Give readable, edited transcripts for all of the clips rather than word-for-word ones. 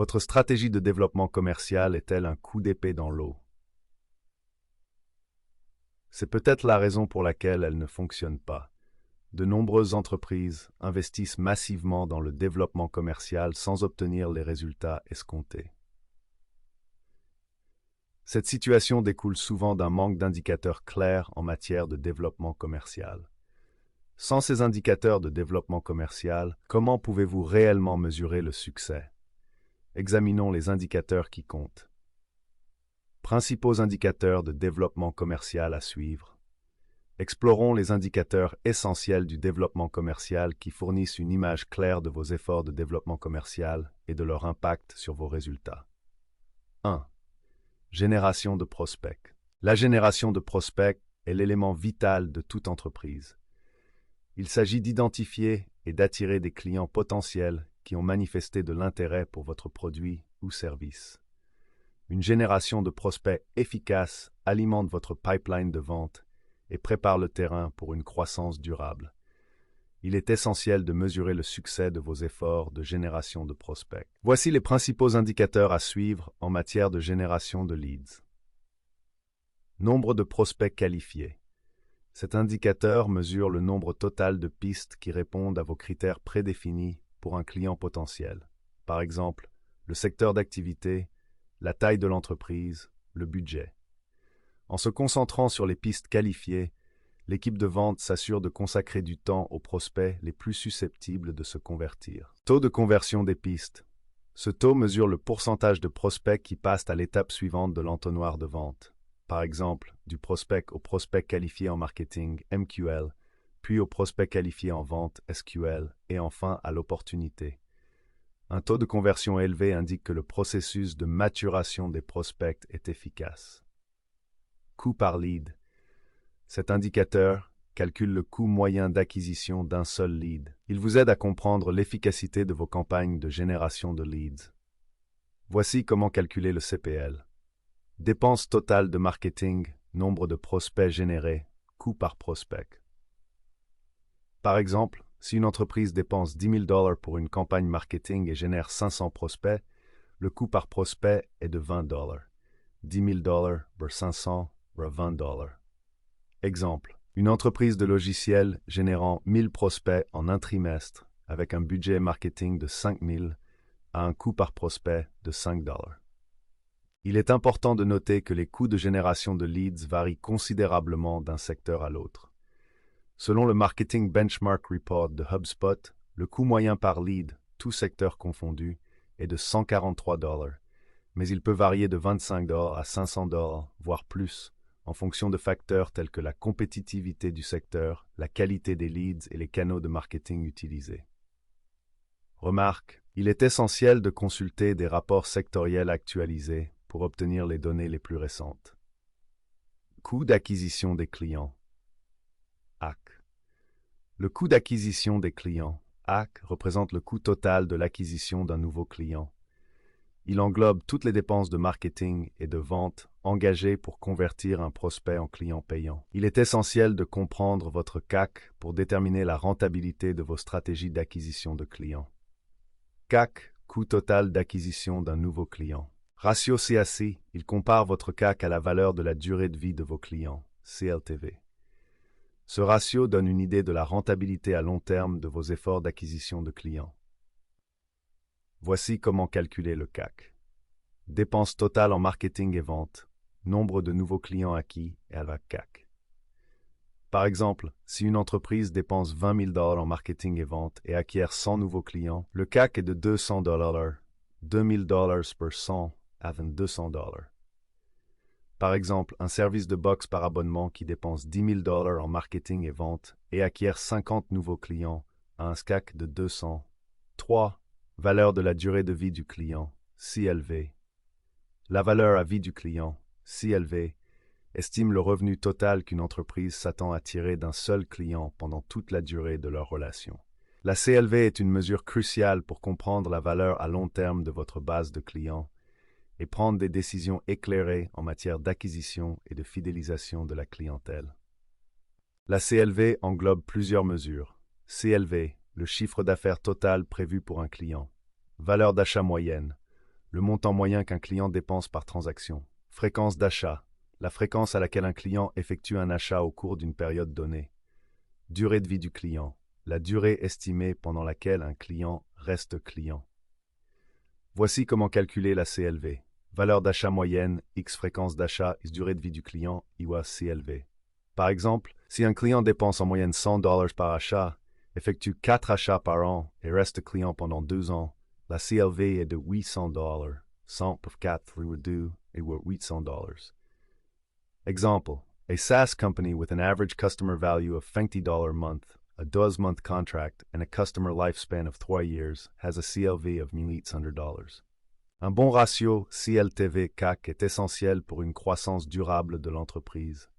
Votre stratégie de développement commercial est-elle un coup d'épée dans l'eau? C'est peut-être la raison pour laquelle elle ne fonctionne pas. De nombreuses entreprises investissent massivement dans le développement commercial sans obtenir les résultats escomptés. Cette situation découle souvent d'un manque d'indicateurs clairs en matière de développement commercial. Sans ces indicateurs de développement commercial, comment pouvez-vous réellement mesurer le succès? Examinons les indicateurs qui comptent. Principaux indicateurs de développement commercial à suivre. Explorons les indicateurs essentiels du développement commercial qui fournissent une image claire de vos efforts de développement commercial et de leur impact sur vos résultats. 1. Génération de prospects. La génération de prospects est l'élément vital de toute entreprise. Il s'agit d'identifier et d'attirer des clients potentiels qui ont manifesté de l'intérêt pour votre produit ou service. Une génération de prospects efficace alimente votre pipeline de vente et prépare le terrain pour une croissance durable. Il est essentiel de mesurer le succès de vos efforts de génération de prospects. Voici les principaux indicateurs à suivre en matière de génération de leads. Nombre de prospects qualifiés. Cet indicateur mesure le nombre total de pistes qui répondent à vos critères prédéfinis pour un client potentiel. Par exemple, le secteur d'activité, la taille de l'entreprise, le budget. En se concentrant sur les pistes qualifiées, l'équipe de vente s'assure de consacrer du temps aux prospects les plus susceptibles de se convertir. Taux de conversion des pistes. Ce taux mesure le pourcentage de prospects qui passent à l'étape suivante de l'entonnoir de vente. Par exemple, du prospect au prospect qualifié en marketing, MQL, puis au prospect qualifié en vente, SQL, et enfin à l'opportunité. Un taux de conversion élevé indique que le processus de maturation des prospects est efficace. Coût par lead. Cet indicateur calcule le coût moyen d'acquisition d'un seul lead. Il vous aide à comprendre l'efficacité de vos campagnes de génération de leads. Voici comment calculer le CPL. Dépenses totales de marketing, nombre de prospects générés, coût par prospect. Par exemple, si une entreprise dépense $10 000 pour une campagne marketing et génère 500 prospects, le coût par prospect est de $20. $10 000 vers 500 vers $20. Exemple, une entreprise de logiciels générant 1000 prospects en un trimestre avec un budget marketing de 5 000 a un coût par prospect de $5. Il est important de noter que les coûts de génération de leads varient considérablement d'un secteur à l'autre. Selon le Marketing Benchmark Report de HubSpot, le coût moyen par lead, tout secteur confondu, est de $143, mais il peut varier de $25 à $500, voire plus, en fonction de facteurs tels que la compétitivité du secteur, la qualité des leads et les canaux de marketing utilisés. Remarque, il est essentiel de consulter des rapports sectoriels actualisés pour obtenir les données les plus récentes. Coût d'acquisition des clients. AC. Le coût d'acquisition des clients, AC, représente le coût total de l'acquisition d'un nouveau client. Il englobe toutes les dépenses de marketing et de vente engagées pour convertir un prospect en client payant. Il est essentiel de comprendre votre CAC pour déterminer la rentabilité de vos stratégies d'acquisition de clients. CAC, coût total d'acquisition d'un nouveau client. Ratio CAC, il compare votre CAC à la valeur de la durée de vie de vos clients, CLTV. Ce ratio donne une idée de la rentabilité à long terme de vos efforts d'acquisition de clients. Voici comment calculer le CAC. Dépenses totales en marketing et vente, nombre de nouveaux clients acquis et à la CAC. Par exemple, si une entreprise dépense $20 000 en marketing et vente et acquiert 100 nouveaux clients, le CAC est de $200, $2 000 per 100 avant $200. Par exemple, un service de boxe par abonnement qui dépense $10 000 en marketing et vente et acquiert 50 nouveaux clients a un CAC de 200. 3. Valeur de la durée de vie du client, CLV. La valeur à vie du client, CLV, estime le revenu total qu'une entreprise s'attend à tirer d'un seul client pendant toute la durée de leur relation. La CLV est une mesure cruciale pour comprendre la valeur à long terme de votre base de clients et prendre des décisions éclairées en matière d'acquisition et de fidélisation de la clientèle. La CLV englobe plusieurs mesures. CLV, le chiffre d'affaires total prévu pour un client. Valeur d'achat moyenne, Le montant moyen qu'un client dépense par transaction. Fréquence d'achat. La fréquence à laquelle un client effectue un achat au cours d'une période donnée. Durée de vie du client. La durée estimée pendant laquelle un client reste client. Voici comment calculer la CLV. Valeur d'achat moyenne, X fréquence d'achat, X durée de vie du client, = CLV. Par exemple, si un client dépense en moyenne $100 par achat, effectue 4 achats par an et reste client pendant 2 ans, la CLV est de $800. 100 pour 4 2 et $800. Example, a SaaS company with an average customer value of $20 a month, a 12-month contract, and a customer lifespan of 3 years has a CLV of $1,800. Un bon ratio CLTV-CAC est essentiel pour une croissance durable de l'entreprise.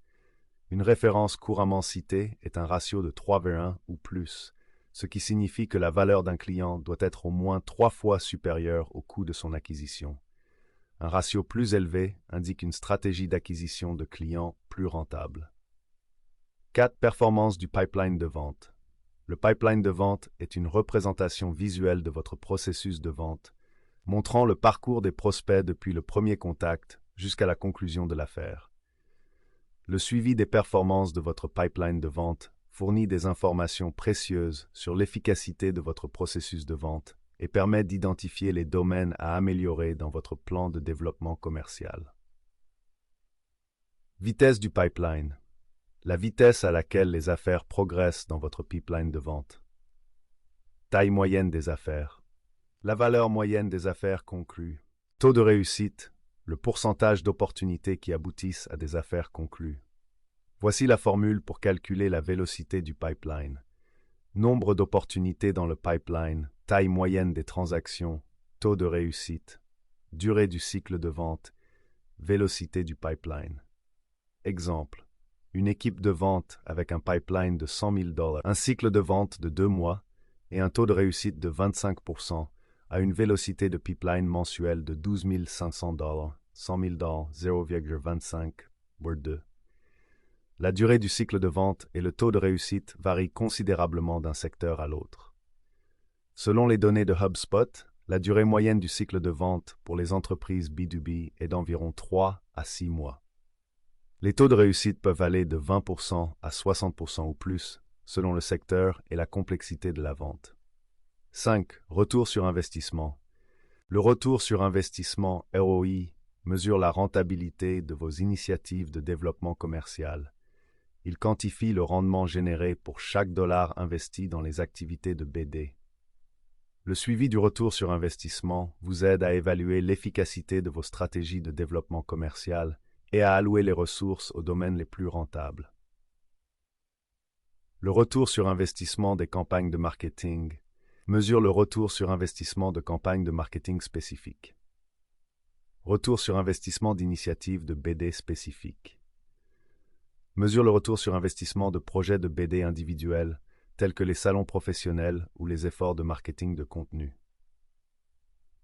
Une référence couramment citée est un ratio de 3/1 ou plus, ce qui signifie que la valeur d'un client doit être au moins 3 fois supérieure au coût de son acquisition. Un ratio plus élevé indique une stratégie d'acquisition de clients plus rentable. 4. Performance du pipeline de vente. Le pipeline de vente est une représentation visuelle de votre processus de vente, montrant le parcours des prospects depuis le premier contact jusqu'à la conclusion de l'affaire. Le suivi des performances de votre pipeline de vente fournit des informations précieuses sur l'efficacité de votre processus de vente et permet d'identifier les domaines à améliorer dans votre plan de développement commercial. Vitesse du pipeline. La vitesse à laquelle les affaires progressent dans votre pipeline de vente. Taille moyenne des affaires. La valeur moyenne des affaires conclues. Taux de réussite. Le pourcentage d'opportunités qui aboutissent à des affaires conclues. Voici la formule pour calculer la vélocité du pipeline. Nombre d'opportunités dans le pipeline, taille moyenne des transactions, taux de réussite, durée du cycle de vente, vélocité du pipeline. Exemple. Une équipe de vente avec un pipeline de $100,000, un cycle de vente de 2 mois et un taux de réussite de 25% a une vélocité de pipeline mensuelle de $12,500, $100,000, 0,25 × 2. La durée du cycle de vente et le taux de réussite varient considérablement d'un secteur à l'autre. Selon les données de HubSpot, la durée moyenne du cycle de vente pour les entreprises B2B est d'environ 3 à 6 mois. Les taux de réussite peuvent aller de 20% à 60% ou plus, selon le secteur et la complexité de la vente. 5. Retour sur investissement. Le retour sur investissement ROI mesure la rentabilité de vos initiatives de développement commercial. Il quantifie le rendement généré pour chaque dollar investi dans les activités de BD. Le suivi du retour sur investissement vous aide à évaluer l'efficacité de vos stratégies de développement commercial et à allouer les ressources aux domaines les plus rentables. Le retour sur investissement des campagnes de marketing mesure le retour sur investissement de campagnes de marketing spécifiques. Retour sur investissement d'initiatives de BD spécifiques. Mesure le retour sur investissement de projets de BD individuels, tels que les salons professionnels ou les efforts de marketing de contenu.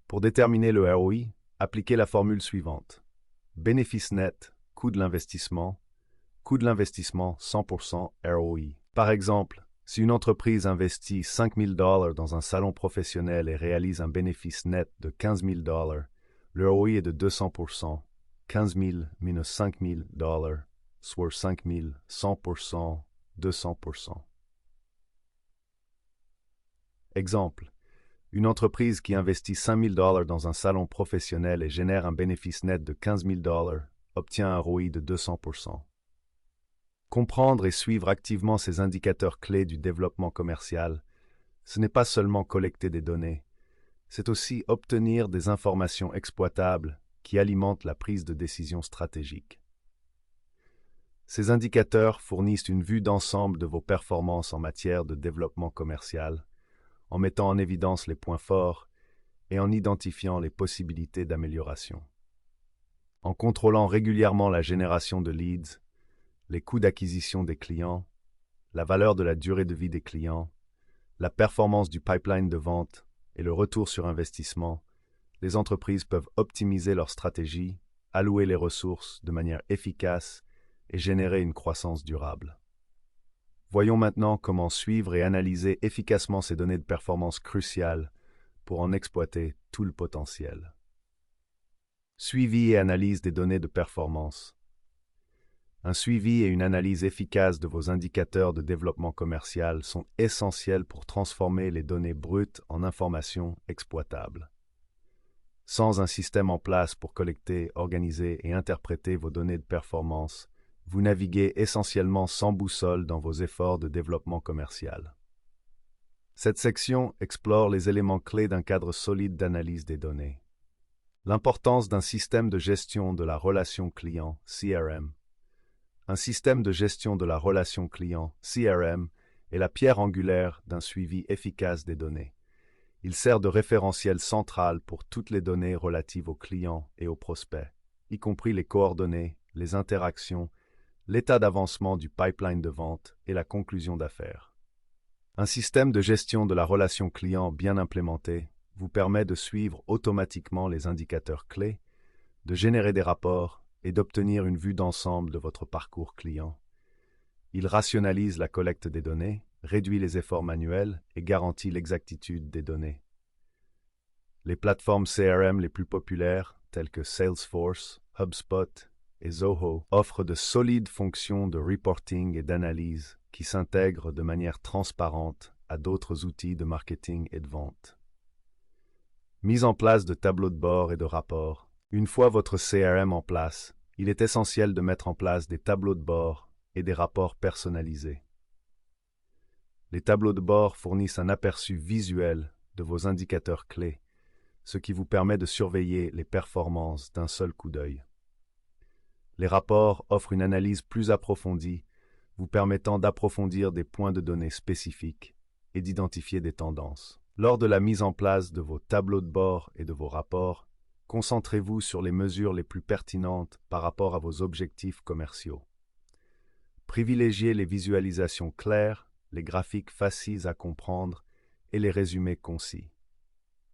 Pour déterminer le ROI, appliquez la formule suivante. Bénéfice net, coût de l'investissement, 100% ROI. Par exemple, si une entreprise investit $5,000 dans un salon professionnel et réalise un bénéfice net de $15,000, le ROI est de 200%, 15,000 minus $5,000, soit 5,000, 100%, 200%. Exemple. Une entreprise qui investit $5,000 dans un salon professionnel et génère un bénéfice net de $15,000 obtient un ROI de 200%. Comprendre et suivre activement ces indicateurs clés du développement commercial, ce n'est pas seulement collecter des données, c'est aussi obtenir des informations exploitables qui alimentent la prise de décision stratégique. Ces indicateurs fournissent une vue d'ensemble de vos performances en matière de développement commercial, en mettant en évidence les points forts et en identifiant les possibilités d'amélioration. En contrôlant régulièrement la génération de leads, les coûts d'acquisition des clients, la valeur de la durée de vie des clients, la performance du pipeline de vente et le retour sur investissement, les entreprises peuvent optimiser leur stratégie, allouer les ressources de manière efficace et générer une croissance durable. Voyons maintenant comment suivre et analyser efficacement ces données de performance cruciales pour en exploiter tout le potentiel. Suivi et analyse des données de performance. Un suivi et une analyse efficace de vos indicateurs de développement commercial sont essentiels pour transformer les données brutes en informations exploitables. Sans un système en place pour collecter, organiser et interpréter vos données de performance, vous naviguez essentiellement sans boussole dans vos efforts de développement commercial. Cette section explore les éléments clés d'un cadre solide d'analyse des données. L'importance d'un système de gestion de la relation client, CRM. Un système de gestion de la relation client, CRM, est la pierre angulaire d'un suivi efficace des données. Il sert de référentiel central pour toutes les données relatives aux clients et aux prospects, y compris les coordonnées, les interactions, l'état d'avancement du pipeline de vente et la conclusion d'affaires. Un système de gestion de la relation client bien implémenté vous permet de suivre automatiquement les indicateurs clés, de générer des rapports et d'obtenir une vue d'ensemble de votre parcours client. Il rationalise la collecte des données, réduit les efforts manuels et garantit l'exactitude des données. Les plateformes CRM les plus populaires, telles que Salesforce, HubSpot et Zoho, offrent de solides fonctions de reporting et d'analyse qui s'intègrent de manière transparente à d'autres outils de marketing et de vente. Mise en place de tableaux de bord et de rapports. Une fois votre CRM en place, il est essentiel de mettre en place des tableaux de bord et des rapports personnalisés. Les tableaux de bord fournissent un aperçu visuel de vos indicateurs clés, ce qui vous permet de surveiller les performances d'un seul coup d'œil. Les rapports offrent une analyse plus approfondie, vous permettant d'approfondir des points de données spécifiques et d'identifier des tendances. Lors de la mise en place de vos tableaux de bord et de vos rapports, concentrez-vous sur les mesures les plus pertinentes par rapport à vos objectifs commerciaux. Privilégiez les visualisations claires, les graphiques faciles à comprendre et les résumés concis.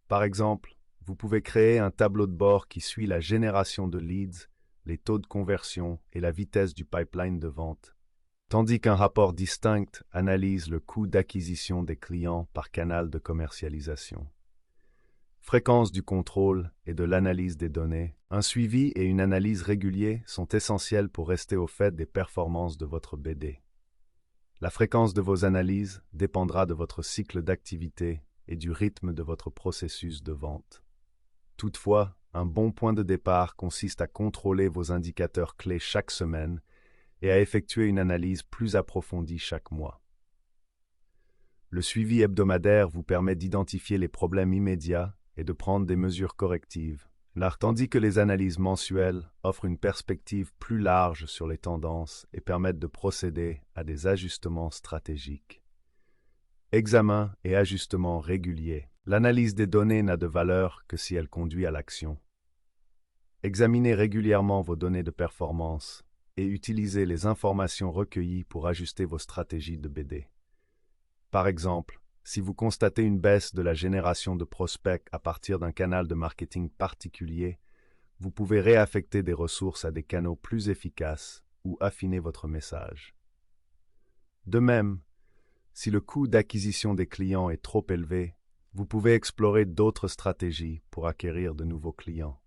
Par exemple, vous pouvez créer un tableau de bord qui suit la génération de leads, les taux de conversion et la vitesse du pipeline de vente, tandis qu'un rapport distinct analyse le coût d'acquisition des clients par canal de commercialisation. Fréquence du contrôle et de l'analyse des données, un suivi et une analyse réguliers sont essentiels pour rester au fait des performances de votre BD. La fréquence de vos analyses dépendra de votre cycle d'activité et du rythme de votre processus de vente. Toutefois, un bon point de départ consiste à contrôler vos indicateurs clés chaque semaine et à effectuer une analyse plus approfondie chaque mois. Le suivi hebdomadaire vous permet d'identifier les problèmes immédiats et de prendre des mesures correctives, tandis que les analyses mensuelles offrent une perspective plus large sur les tendances et permettent de procéder à des ajustements stratégiques. Examen et ajustements réguliers. L'analyse des données n'a de valeur que si elle conduit à l'action. Examinez régulièrement vos données de performance et utilisez les informations recueillies pour ajuster vos stratégies de BD. Par exemple, si vous constatez une baisse de la génération de prospects à partir d'un canal de marketing particulier, vous pouvez réaffecter des ressources à des canaux plus efficaces ou affiner votre message. De même, si le coût d'acquisition des clients est trop élevé, vous pouvez explorer d'autres stratégies pour acquérir de nouveaux clients.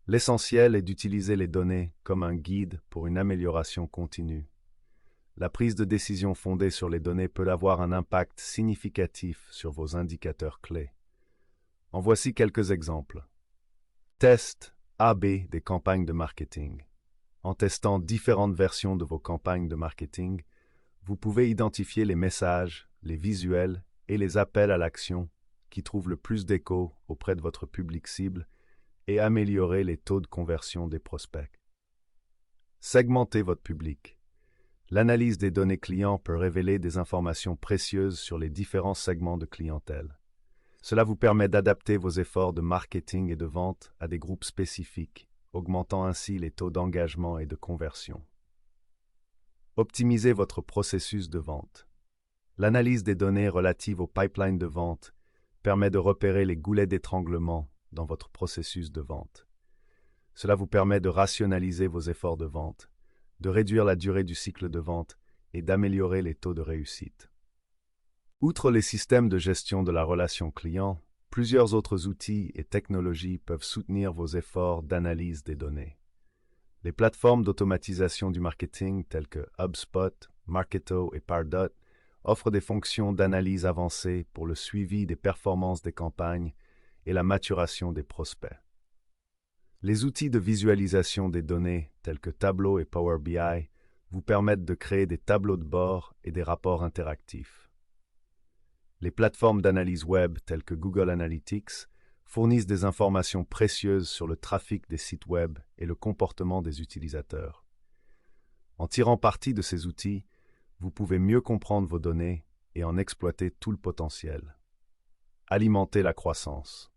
L'essentiel est d'utiliser les données comme un guide pour une amélioration continue. La prise de décision fondée sur les données peut avoir un impact significatif sur vos indicateurs clés. En voici quelques exemples. Test A/B des campagnes de marketing. En testant différentes versions de vos campagnes de marketing, vous pouvez identifier les messages, les visuels et les appels à l'action qui trouvent le plus d'écho auprès de votre public cible et améliorer les taux de conversion des prospects. Segmentez votre public. L'analyse des données clients peut révéler des informations précieuses sur les différents segments de clientèle. Cela vous permet d'adapter vos efforts de marketing et de vente à des groupes spécifiques, augmentant ainsi les taux d'engagement et de conversion. Optimisez votre processus de vente. L'analyse des données relatives au pipeline de vente permet de repérer les goulets d'étranglement dans votre processus de vente. Cela vous permet de rationaliser vos efforts de vente, de réduire la durée du cycle de vente et d'améliorer les taux de réussite. Outre les systèmes de gestion de la relation client, Plusieurs autres outils et technologies peuvent soutenir vos efforts d'analyse des données. Les plateformes d'automatisation du marketing telles que HubSpot, Marketo et Pardot offrent des fonctions d'analyse avancées pour le suivi des performances des campagnes et la maturation des prospects. Les outils de visualisation des données tels que Tableau et Power BI vous permettent de créer des tableaux de bord et des rapports interactifs. Les plateformes d'analyse web telles que Google Analytics fournissent des informations précieuses sur le trafic des sites web et le comportement des utilisateurs. En tirant parti de ces outils, vous pouvez mieux comprendre vos données et en exploiter tout le potentiel. Alimenter la croissance.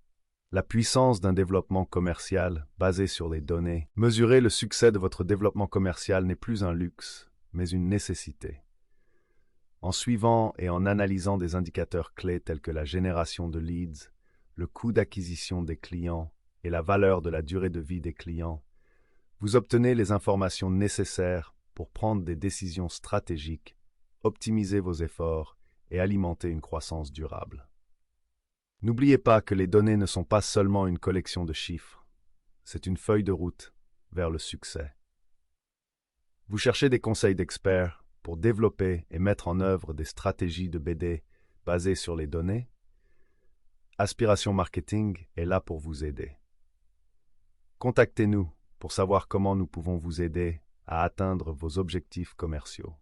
La puissance d'un développement commercial basé sur les données. Mesurer le succès de votre développement commercial n'est plus un luxe, mais une nécessité. En suivant et en analysant des indicateurs clés tels que la génération de leads, le coût d'acquisition des clients et la valeur de la durée de vie des clients, vous obtenez les informations nécessaires pour prendre des décisions stratégiques, optimiser vos efforts et alimenter une croissance durable. N'oubliez pas que les données ne sont pas seulement une collection de chiffres, c'est une feuille de route vers le succès. Vous cherchez des conseils d'experts pour développer et mettre en œuvre des stratégies de BD basées sur les données? Aspiration Marketing est là pour vous aider. Contactez-nous pour savoir comment nous pouvons vous aider à atteindre vos objectifs commerciaux.